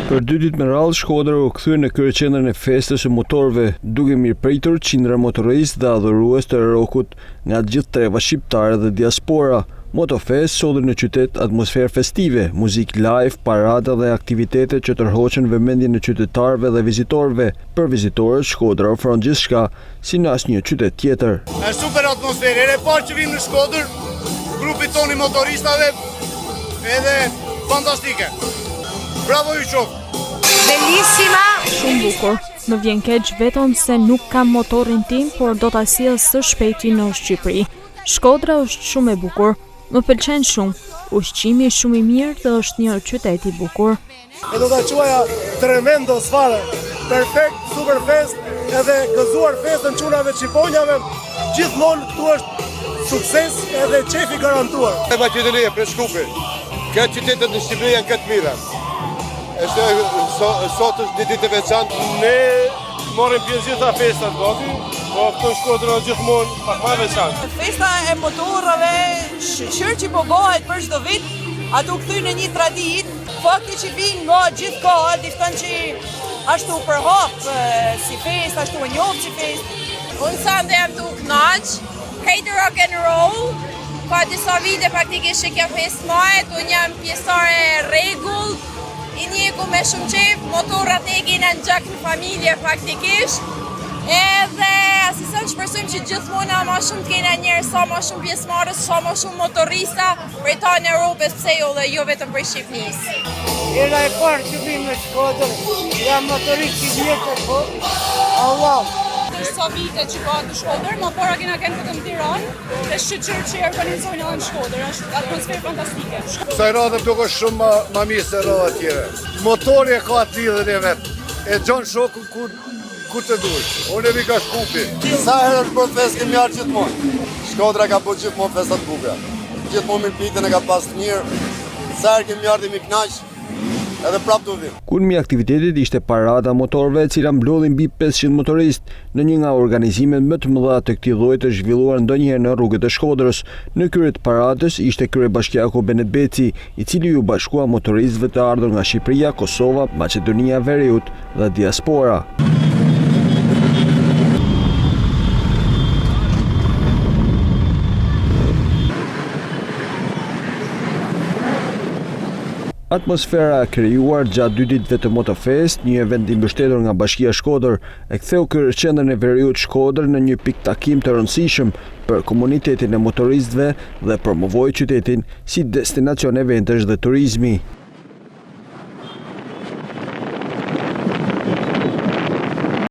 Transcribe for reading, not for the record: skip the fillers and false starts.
Për 2 ditë me radhë, Shkodra u kthye në kryeqendrën e festës së motorëve, duke mirëpritur qindra motoristë dhe adhurues të rokut nga të gjithë treva shqiptare dhe diaspora. Motofest solli në qytet atmosferë festive, muzikë live, parada dhe aktivitete që tërhoqën vëmendjen e qytetarëve dhe vizitorëve. Për vizitorët, Shkodra ofron gjithçka, si në asnjë qytet tjetër. Është super atmosferë, e parë që vim në Shkodër, grupi toni motoristave, edhe fantastike. Bravo ju qof! Bellissima! Shumë bukur. Më vjen keq vetëm se nuk kam motorin tim, por do ta sjell së shpejti në Shqipëri. Shkodra është shumë e bukur. Më pëlqen shumë. Ushqimi shumë i mirë dhe është një qytet i bukur. E do ta quaja tremendo sfare. Perfekt, super fest, edhe gëzuar festën çunave çiponjave. Gjithmonë këtu është sukses edhe qefi garantuar. E Maqedonia, për Shkupi. Këtë qytetet në Shqipëri janë këtë mira. Sot është një ditë e veçantë. Ne morëm pjesë gjitha festat gati, po këtu në Shkodër është gjithmonë pak më veçantë. Festa e motorave, shqyrë që po bëhet për çdo vit, ato kthy në një traditë, fakti që vinë nga gjithë koha, difton që ashtu përhap si fest, ashtu e njohë si fest. Unë sa ndë jam të knaq, krejtë rock and roll, ka disa vite praktikisht që kjo fest mahet, unë jam pjesare rregull, i njeku me shumë qef, motorat e kena në gjak në familje faktikisht, edhe asison që përsujmë që gjithmona ma shumë të kena njerë, sa ma shumë pjesmarës, sa ma shumë motorista, për ta në Europës pse jo dhe jo vetëm për Shqipnis. Era e parë që vim në Shkodër, jam motorist i vjetër, po, Allah. Sa vite që ka në Shkodër, ma para kena kënë këtë në Tiranë, dhe shqyqyrë që e organizojnë edhe në Shkodër, është atmosferë fantastike. Kësaj radhe më duke shumë ma mirë se radhe tjere. Motori e ka të lidhën e vetë, e gjon shokun ku të dush. Unë e vi ka Shkupi. Sa herë është bërë fest kemi arë gjithmonë. Shkodra ka bërë gjithmonë festat bukura. Gjithmonë mirëpritjen e ka pas të mirë. Sa herë kemi ardhur mi knaq, edhe prap do vim. Kulmi i aktivitetit ishte parada motorëve, e cila mblodhi mbi 500 motoristë në një nga organizimet më të mëdha të këtij lloji të zhvilluar ndonjëherë në rrugët e Shkodrës. Në krye të paradës ishte kryebashkiaku Benet Beci, i cili u bashkua motoristëve të ardhur nga Shqipëria, Kosova, Maqedonia, Veriut dhe diaspora. Atmosfera e krijuar gjatë 2 ditëve të Motofest, një event i mbështetur nga Bashkia Shkodër, e ktheu kryeqendrën e Veriut Shkodër në një pikë takim të rëndësishëm për komunitetin e motoristëve dhe promovoi qytetin si destinacion eventesh dhe turizmi.